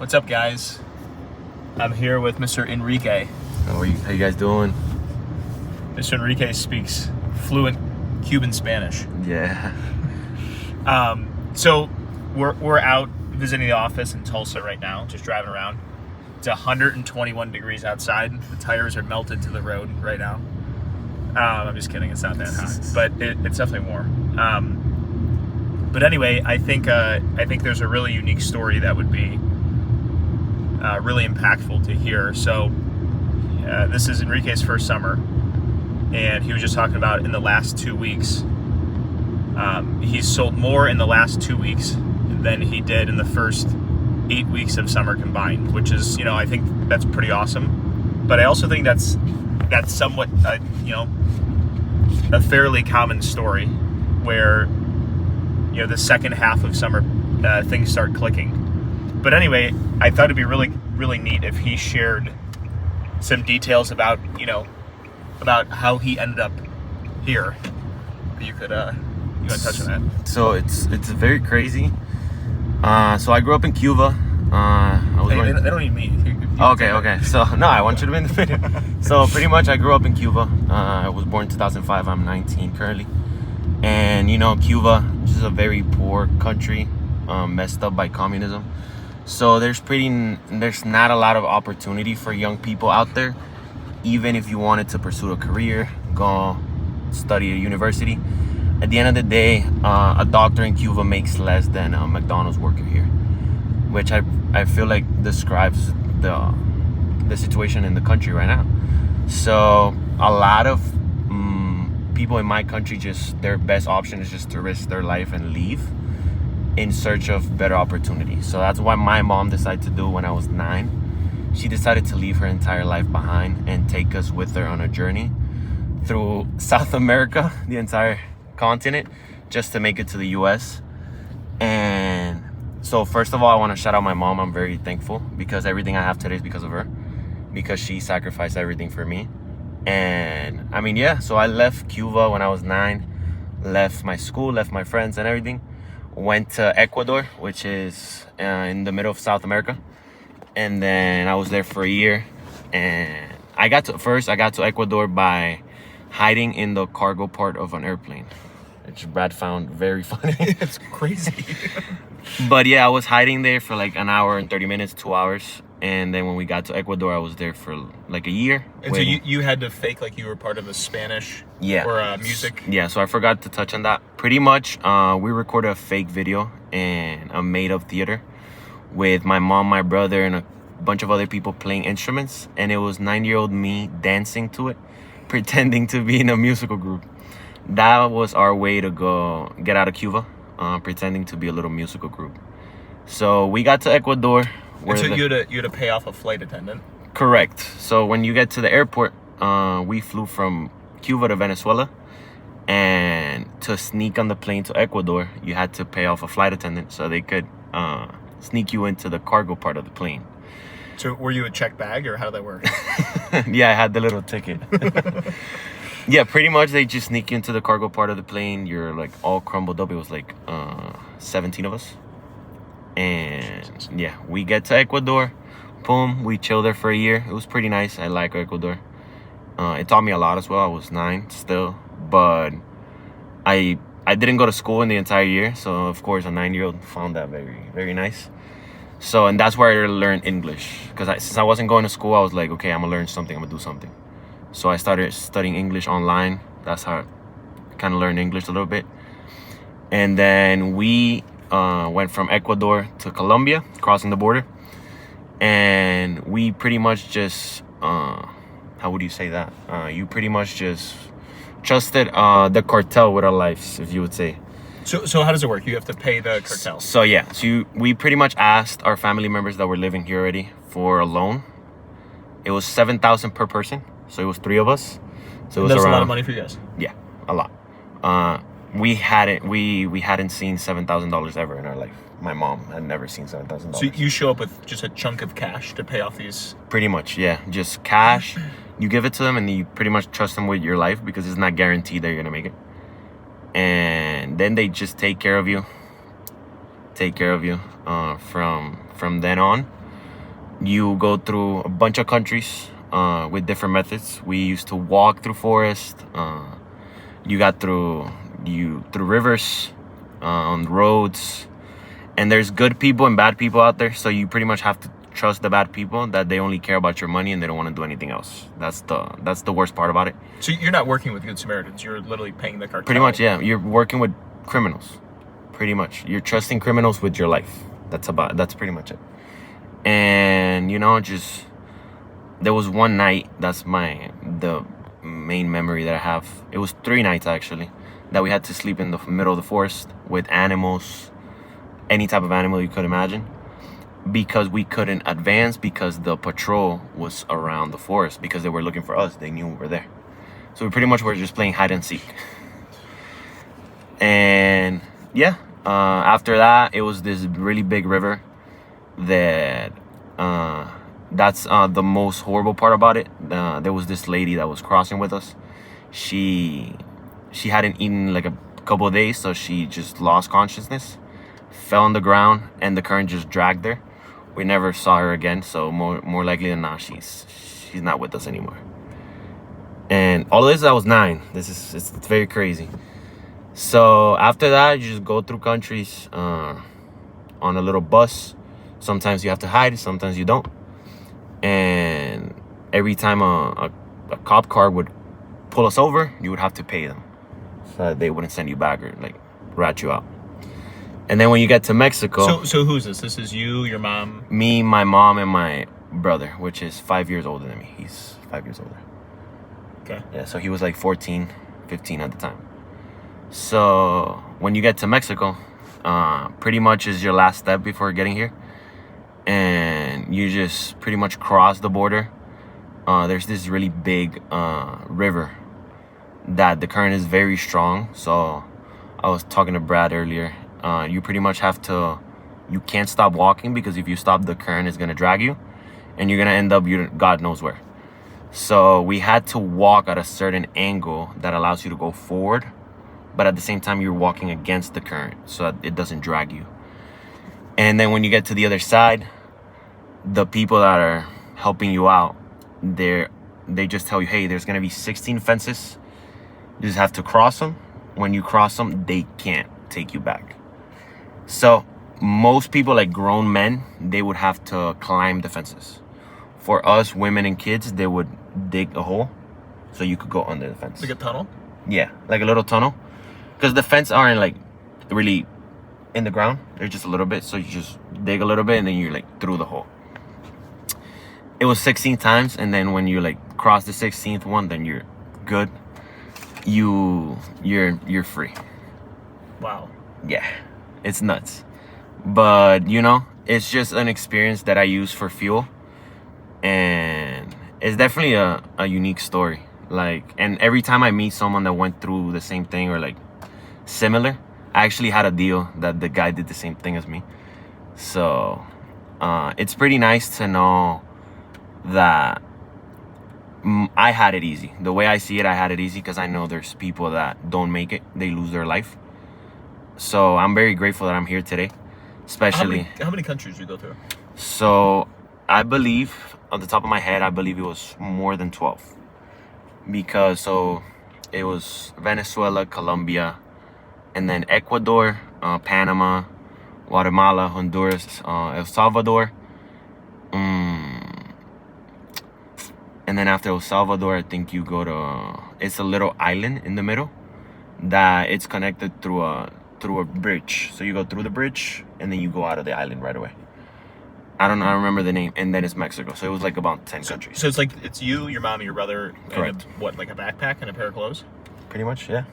What's up, guys? I'm here with Mr. Enrique. How you guys doing? Mr. Enrique speaks fluent Cuban Spanish. Yeah. So we're out visiting the office in Tulsa right now, just driving around. It's 121 degrees outside. The tires are melted to the road right now. I'm just kidding. It's not that hot, but it's definitely warm. But anyway, I think there's a really unique story that would be really impactful to hear. So this is Enrique's first summer, and he was just talking about in the last 2 weeks, he's sold more in the last 2 weeks than he did in the first 8 weeks of summer combined, which is, I think that's pretty awesome. But I also think that's somewhat, a fairly common story where, the second half of summer, things start clicking. But anyway, I thought it'd be really, really neat if he shared some details about, about how he ended up here. You could, you want to touch on that? So it's very crazy. So I grew up in Cuba. They don't need me. Okay. So no, I want you to be in the video. So pretty much, I grew up in Cuba. I was born in 2005. I'm 19 currently, and Cuba is a very poor country, messed up by communism. So there's not a lot of opportunity for young people out there. Even if you wanted to pursue a career, go study at university, at the end of the day, a doctor in Cuba makes less than a McDonald's worker here, which I feel like describes the situation in the country right now. So a lot of people in my country, just their best option is just to risk their life and leave in search of better opportunities. So that's what my mom decided to do when I was 9. She decided to leave her entire life behind and take us with her on a journey through South America, the entire continent, just to make it to the US. And so first of all, I want to shout out my mom. I'm very thankful because everything I have today is because of her, because she sacrificed everything for me. And so I left Cuba when I was 9, left my school, left my friends and everything, went to Ecuador, which is in the middle of South America. And then I was there for a year, and I got to Ecuador by hiding in the cargo part of an airplane, which Brad found very funny. It's crazy. But yeah, I was hiding there for like an hour and 30 minutes, 2 hours. And then when we got to Ecuador, I was there for like a year. And waiting. So you had to fake like you were part of a Spanish or music? Yeah, so I forgot to touch on that. Pretty much, we recorded a fake video in a made-up theater with my mom, my brother, and a bunch of other people playing instruments. And it was 9-year-old me dancing to it, pretending to be in a musical group. That was our way to get out of Cuba, pretending to be a little musical group. So we got to Ecuador. And so you had to pay off a flight attendant? Correct. So when you get to the airport, we flew from Cuba to Venezuela. And to sneak on the plane to Ecuador, you had to pay off a flight attendant so they could sneak you into the cargo part of the plane. So were you a checked bag, or how did that work? Yeah, I had the little ticket. Yeah, pretty much they just sneak you into the cargo part of the plane. You're like all crumbled up. It was like 17 of us. And yeah, we get to Ecuador. Boom, we chill there for a year. It was pretty nice. I like Ecuador. It taught me a lot as well. I was 9 still, but I didn't go to school in the entire year. So of course, a 9-year-old found that very, very nice. So, and that's where I learned English, because since I wasn't going to school, I was like, okay, I'm gonna learn something. I'm gonna do something. So I started studying English online. That's how I kind of learned English a little bit. And then we went from Ecuador to Colombia, crossing the border. And we pretty much just, how would you say that? You pretty much just trusted the cartel with our lives, if you would say. So how does it work? You have to pay the cartel? So yeah, we pretty much asked our family members that were living here already for a loan. It was $7,000 per person. So it was 3 of us. So it was that's around, a lot of money for you guys. Yeah, a lot. We hadn't seen $7,000 ever in our life. My mom had never seen $7,000. So you show up with just a chunk of cash to pay off these? Pretty much, yeah. Just cash. You give it to them and you pretty much trust them with your life because it's not guaranteed that you're going to make it. And then they just take care of you from then on. you go through a bunch of countries with different methods. We used to walk through forest. You got through rivers, on roads, and there's good people and bad people out there. So you pretty much have to trust the bad people, that they only care about your money and they don't want to do anything else. That's the worst part about it. So you're not working with Good Samaritans. You're literally paying the cartel. Pretty much, yeah. You're working with criminals. Pretty much, you're trusting criminals with your life. That's pretty much it. And just there was one night. That's the main memory that I have. It was 3 nights actually that we had to sleep in the middle of the forest with animals, any type of animal you could imagine, because we couldn't advance because the patrol was around the forest because they were looking for us. They knew we were there, so we pretty much were just playing hide and seek. And yeah, after that, it was this really big river that that's the most horrible part about it. There was this lady that was crossing with us. She hadn't eaten like a couple of days, so she just lost consciousness, fell on the ground, and the current just dragged her. We never saw her again, so more likely than not, she's not with us anymore. And all of this, I was 9. It's very crazy. So after that, you just go through countries on a little bus. Sometimes you have to hide, sometimes you don't. And every time a cop car would pull us over, you would have to pay them, so that they wouldn't send you back or like rat you out. And then when you get to Mexico, So who's this? This is you, your mom? me, my mom, and my brother, which is 5 years older than me. He's 5 years older. Okay. Yeah, so he was like 14, 15 at the time. So when you get to Mexico, pretty much is your last step before getting here. And you just pretty much cross the border. There's this really big river that the current is very strong. So I was talking to Brad earlier. You pretty much you can't stop walking, because if you stop, the current is going to drag you and you're going to end up God knows where. So we had to walk at a certain angle that allows you to go forward, but at the same time you're walking against the current so that it doesn't drag you. And then when you get to the other side, the people that are helping you out, they just tell you, hey, there's going to be 16 fences. You just have to cross them. When you cross them, they can't take you back. So most people, like grown men, they would have to climb the fences. For us, women and kids, they would dig a hole so you could go under the fence. Like a tunnel? Yeah, like a little tunnel. Because the fence aren't like really in the ground. They're just a little bit. So you just dig a little bit and then you're like through the hole. It was 16 times. And then when you like cross the 16th one, then you're good. You're free. Wow. Yeah, it's nuts. But it's just an experience that I use for fuel. And it's definitely a unique story. Like, and every time I meet someone that went through the same thing or like similar, I actually had a deal that the guy did the same thing as me. So it's pretty nice to know that I had it easy. The way I see it, I had it easy, because I know there's people that don't make it. They lose their life. So I'm very grateful that I'm here today. Especially... How many countries did you go through? So I believe, on the top of my head, I believe it was more than 12. Because it was Venezuela, Colombia, and then Ecuador, Panama, Guatemala, Honduras, El Salvador. And then after El Salvador, I think you go to... It's a little island in the middle that it's connected through a bridge. So you go through the bridge and then you go out of the island right away. I don't remember the name. And then it's Mexico. So it was like about 10 countries. So it's you, your mom, and your brother. Correct. And like a backpack and a pair of clothes? Pretty much, yeah.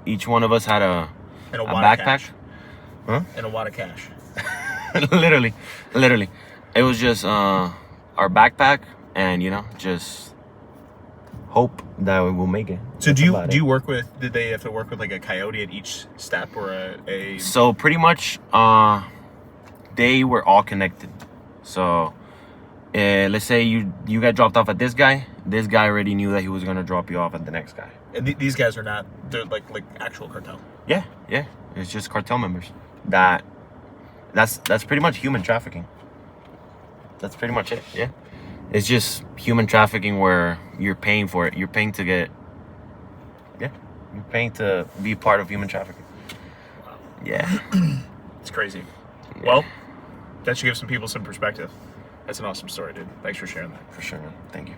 Each one of us had a wad backpack. Of cash. Huh? And a wad of cash. literally. It was just our backpack and, just hope that we will make it. So do you work with, did they have to work with like a coyote at each step, or a... So pretty much they were all connected. So let's say you got dropped off at this guy already knew that he was going to drop you off at the next guy. And these guys are not, they're like actual cartel. Yeah. It's just cartel members. That's pretty much human trafficking. That's pretty much it. Yeah. It's just human trafficking where you're paying for it. You're paying to get. Yeah. You're paying to be part of human trafficking. Wow. Yeah. It's crazy. Yeah. Well, that should give some people some perspective. That's an awesome story, dude. Thanks for sharing that. For sure, man. Thank you.